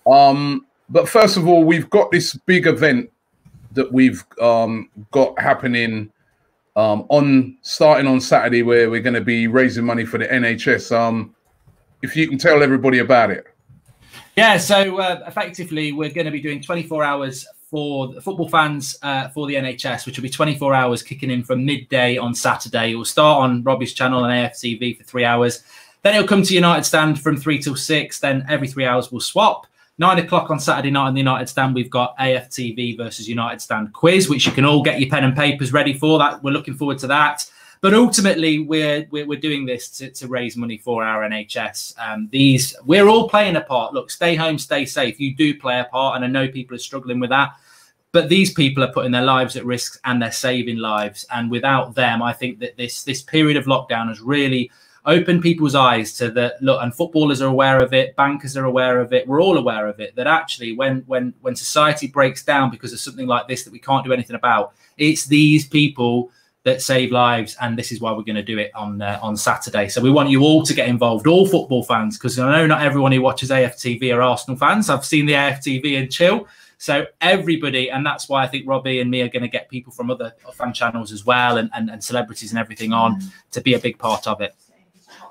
But first of all, we've got this big event that we've got happening starting on Saturday, where we're going to be raising money for the NHS. If you can tell everybody about it. Yeah, so effectively, we're going to be doing 24 hours for the football fans for the NHS, which will be 24 hours kicking in from midday on Saturday. It will start on Robbie's channel on AFTV for 3 hours. Then it'll come to United Stand from 3 till 6. Then every 3 hours we'll swap. 9 o'clock on Saturday night on the United Stand, we've got AFTV versus United Stand quiz, which you can all get your pen and papers ready for. That we're looking forward to that. But ultimately, we're doing this to raise money for our NHS. We're all playing a part. Look, stay home, stay safe. You do play a part, and I know people are struggling with that. But these people are putting their lives at risk and they're saving lives. And without them, I think that this period of lockdown has really opened people's eyes to the look. And footballers are aware of it. Bankers are aware of it. We're all aware of it. That actually, when society breaks down because of something like this that we can't do anything about, it's these people that save lives, and this is why we're going to do it on Saturday. So we want you all to get involved, all football fans, because I know not everyone who watches AFTV are Arsenal fans. I've seen the AFTV and chill. So everybody, and that's why I think Robbie and me are going to get people from other fan channels as well, and celebrities and everything on to be a big part of it.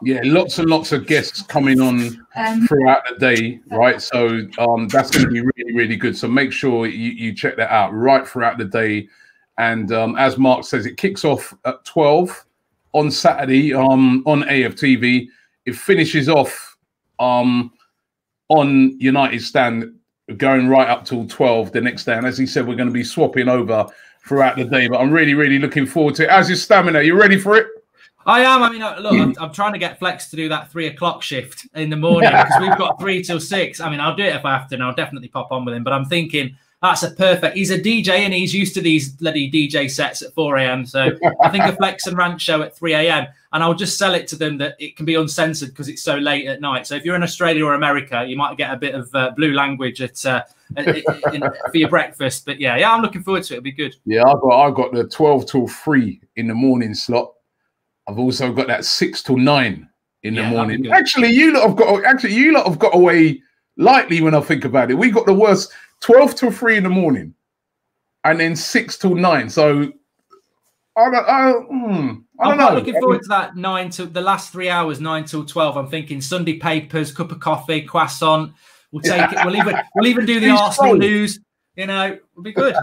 Yeah, lots and lots of guests coming on throughout the day, right? So that's going to be really, really good. So make sure you check that out right throughout the day. And as Mark says, it kicks off at 12 on Saturday on AFTV. It finishes off on United Stand, going right up till 12 the next day. And as he said, we're going to be swapping over throughout the day. But I'm really, really looking forward to it. How's your stamina? You ready for it? I am. I mean, look, I'm trying to get Flex to do that 3 o'clock shift in the morning because we've got 3 till 6. I mean, I'll do it if I have to, and I'll definitely pop on with him. But I'm thinking that's a perfect. He's a DJ and he's used to these bloody DJ sets at 4 a.m. So I think a Flex and Rant show at 3 a.m. and I'll just sell it to them that it can be uncensored because it's so late at night. So if you're in Australia or America, you might get a bit of blue language for your breakfast. But yeah, I'm looking forward to it. It'll be good. Yeah, I've got the 12 till 3 in the morning slot. I've also got that 6 till 9 in the morning. Actually, you lot have got away lightly when I think about it. We got the worst 12 till 3 in the morning, and then 6 till 9. So I don't know. Looking forward to that 9 to the last 3 hours, 9 till 12. I'm thinking Sunday papers, cup of coffee, croissant. We'll take it. We'll even do the Arsenal news. You know, it'll be good.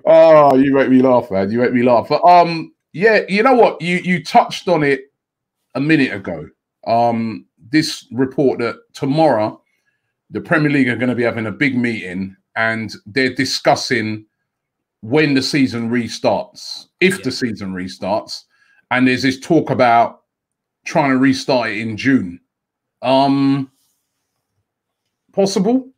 Oh, you make me laugh, man. You make me laugh. But yeah, you know what? You touched on it a minute ago. This report that tomorrow the Premier League are going to be having a big meeting and they're discussing when the season restarts, if the season restarts. And there's this talk about trying to restart it in June. Possible?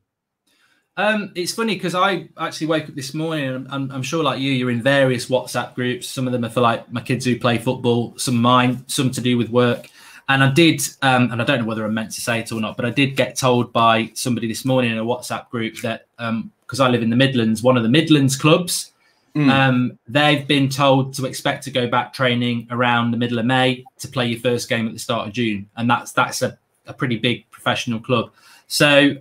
It's funny because I actually woke up this morning and I'm sure like you're in various WhatsApp groups. Some of them are for like my kids who play football, some mine, some to do with work. And I did, and I don't know whether I'm meant to say it or not, but I did get told by somebody this morning in a WhatsApp group that because I live in the Midlands, one of the Midlands clubs, they've been told to expect to go back training around the middle of May to play your first game at the start of June. And that's a pretty big professional club. So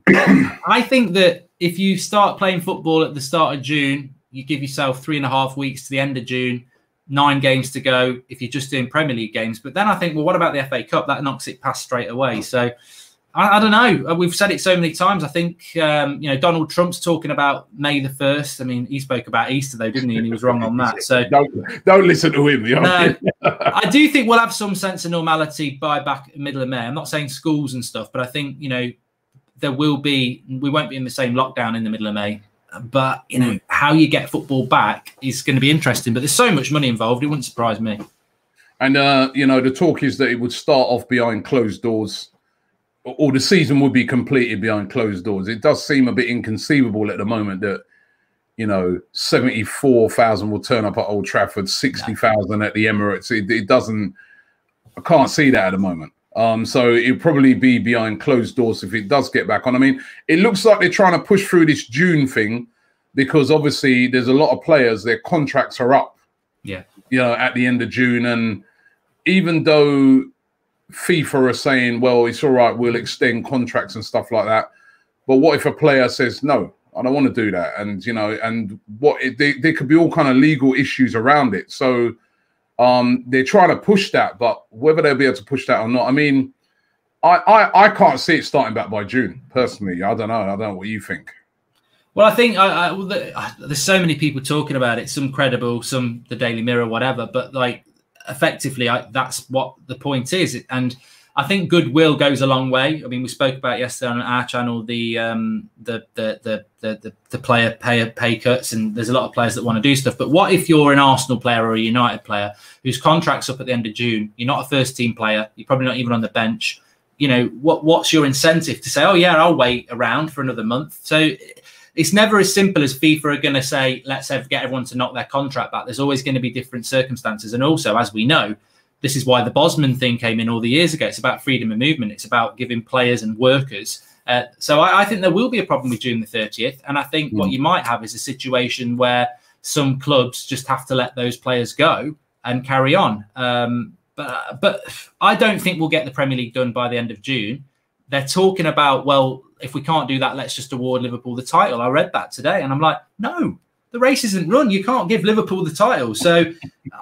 I think that if you start playing football at the start of June, you give yourself 3.5 weeks to the end of June, 9 games to go if you're just doing Premier League games. But then I think, well, what about the FA Cup? That knocks it past straight away. So I don't know. We've said it so many times. I think, Donald Trump's talking about May the 1st. I mean, he spoke about Easter, though, didn't he? And he was wrong on that. So don't listen to him. No, I do think we'll have some sense of normality by back middle of May. I'm not saying schools and stuff, but I think, we won't be in the same lockdown in the middle of May. But, how you get football back is going to be interesting. But there's so much money involved, it wouldn't surprise me. And, the talk is that it would start off behind closed doors, or the season would be completed behind closed doors. It does seem a bit inconceivable at the moment that, 74,000 will turn up at Old Trafford, 60,000 at the Emirates. It doesn't, I can't see that at the moment. So it'll probably be behind closed doors if it does get back on. I mean, it looks like they're trying to push through this June thing because obviously there's a lot of players, their contracts are up. Yeah. At the end of June. And even though FIFA are saying, well, it's all right, we'll extend contracts and stuff like that. But what if a player says, no, I don't want to do that? And, you know, and there could be all kind of legal issues around it. So they're trying to push that, but whether they'll be able to push that or not, I mean, I can't see it starting back by June, personally. I don't know. I don't know what you think. Well, I think there's so many people talking about it, some credible, some the Daily Mirror, whatever. But like, effectively, that's what the point is. And I think goodwill goes a long way. I mean, we spoke about yesterday on our channel the player pay cuts, and there's a lot of players that want to do stuff. But what if you're an Arsenal player or a United player whose contract's up at the end of June? You're not a first team player. You're probably not even on the bench. You know, what's your incentive to say, oh yeah, I'll wait around for another month? So it's never as simple as FIFA are going to say, let's get everyone to knock their contract back. There's always going to be different circumstances. And also, as we know, this is why the Bosman thing came in all the years ago. It's about freedom of movement. It's about giving players and workers. So I think there will be a problem with June the 30th. And I think what you might have is a situation where some clubs just have to let those players go and carry on. But I don't think we'll get the Premier League done by the end of June. They're talking about, well, if we can't do that, let's just award Liverpool the title. I read that today, and I'm like, no, the race isn't run. You can't give Liverpool the title. So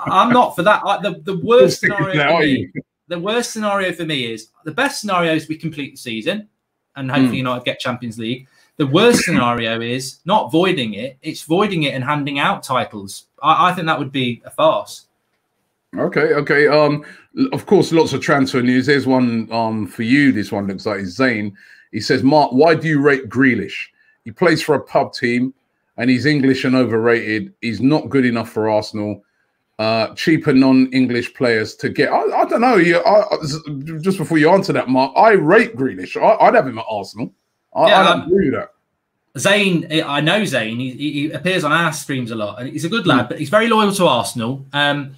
I'm not for that. The worst scenario for me is, the best scenario is we complete the season and hopefully United get Champions League. The worst scenario is not voiding it. It's voiding it and handing out titles. I think that would be a farce. Okay. Of course, lots of transfer news. There's one for you. This one looks like it's Zane. He says, Mark, why do you rate Grealish? He plays for a pub team and he's English and overrated. He's not good enough for Arsenal. Cheaper non-English players to get. I don't know. Just before you answer that, Mark, I rate Grealish. I'd have him at Arsenal. I don't agree with that. Zane, I know Zane. He appears on our streams a lot, and he's a good lad, but he's very loyal to Arsenal. I'm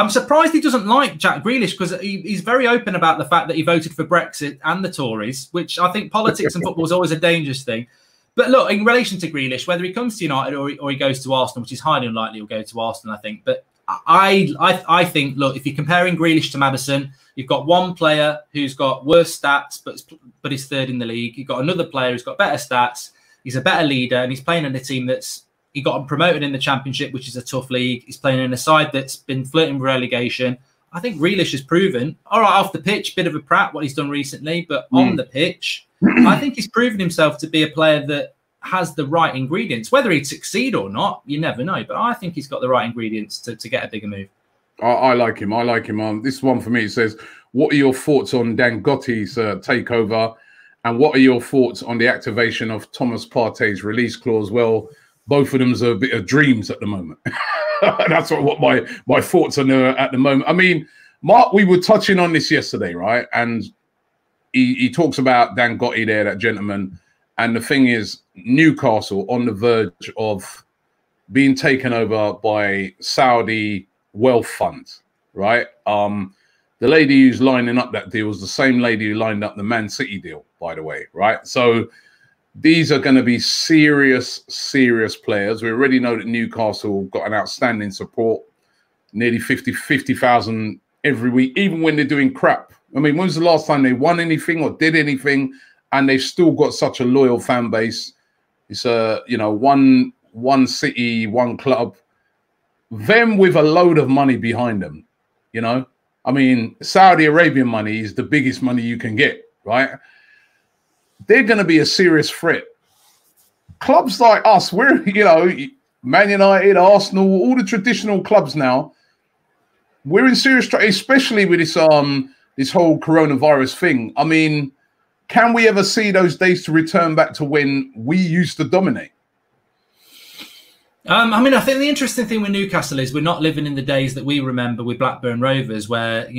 surprised he doesn't like Jack Grealish, because he's very open about the fact that he voted for Brexit and the Tories, which I think politics and football is always a dangerous thing. But look, in relation to Grealish, whether he comes to United or he goes to Arsenal, which is highly unlikely he'll go to Arsenal, I think. But I think, look, if you're comparing Grealish to Maddison, you've got one player who's got worse stats, but he's third in the league. You've got another player who's got better stats. He's a better leader, and he's playing in a team he got promoted in the Championship, which is a tough league. He's playing in a side that's been flirting with relegation. I think Grealish has proven, all right, off the pitch, bit of a prat, what he's done recently, but on the pitch, I think he's proven himself to be a player that has the right ingredients. Whether he'd succeed or not, you never know. But I think he's got the right ingredients to get a bigger move. I like him. I like him. This one for me, it says, what are your thoughts on Dangotti's takeover? And what are your thoughts on the activation of Thomas Partey's release clause? Well, both of them's a bit of dreams at the moment. That's what my thoughts are at the moment. I mean, Mark, we were touching on this yesterday, right? And he talks about Dangotti there, that gentleman. And the thing is, Newcastle on the verge of being taken over by Saudi wealth funds, right? The lady who's lining up that deal is the same lady who lined up the Man City deal, by the way, right? So these are going to be serious players. We already know that Newcastle got an outstanding support, nearly 50,000 every week, even when they're doing crap. I mean, when was the last time they won anything or did anything? And they've still got such a loyal fan base. It's one city, one club. Them with a load of money behind them, you know. I mean, Saudi Arabian money is the biggest money you can get, right? They're going to be a serious threat. Clubs like us, we're, Man United, Arsenal, all the traditional clubs now, we're in serious trouble, especially with this whole coronavirus thing. I mean, can we ever see those days to return back to when we used to dominate? I mean, I think the interesting thing with Newcastle is we're not living in the days that we remember with Blackburn Rovers, where,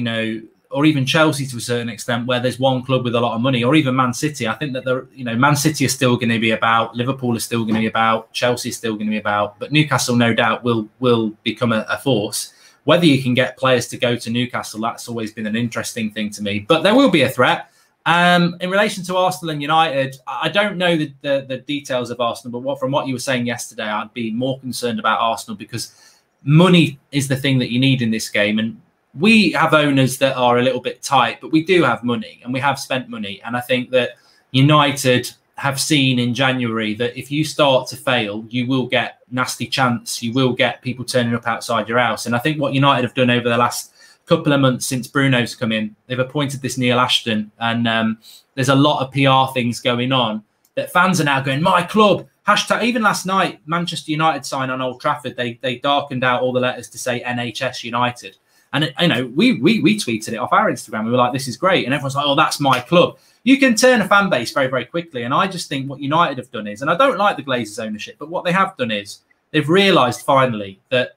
or even Chelsea to a certain extent, where there's one club with a lot of money, or even Man City. I think that Man City is still going to be about, Liverpool is still going to be about, Chelsea is still going to be about, but Newcastle, no doubt, will become a force. Whether you can get players to go to Newcastle, that's always been an interesting thing to me. But there will be a threat. In relation to Arsenal and United, I don't know the details of Arsenal, but from what you were saying yesterday, I'd be more concerned about Arsenal, because money is the thing that you need in this game. And we have owners that are a little bit tight, but we do have money and we have spent money. And I think that United have seen in January that if you start to fail, you will get nasty chants. You will get people turning up outside your house. And I think what United have done over the last couple of months since Bruno's come in, they've appointed this Neil Ashton, and there's a lot of PR things going on that fans are now going, my club, hashtag. Even last night, Manchester United sign on Old Trafford, they darkened out all the letters to say NHS United. And, you know, we tweeted it off our Instagram. We were like, this is great. And everyone's like, oh, that's my club. You can turn a fan base very, very quickly. And I just think what United have done is, and I don't like the Glazers ownership, but what they have done is they've realised finally that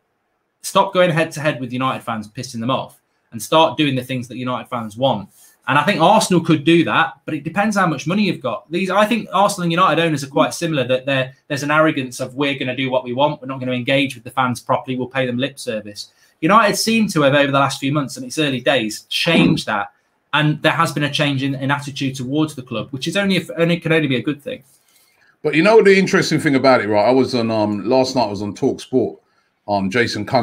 stop going head to head with United fans, pissing them off, and start doing the things that United fans want. And I think Arsenal could do that, but it depends how much money you've got. I think Arsenal and United owners are quite similar, that there's an arrogance of we're going to do what we want. We're not going to engage with the fans properly. We'll pay them lip service. United seem to have, over the last few months, and it's early days, changed that. And there has been a change in attitude towards the club, which is can only be a good thing. But you know the interesting thing about it, right? I was on last night. I was on Talk Sport. Jason Cunningham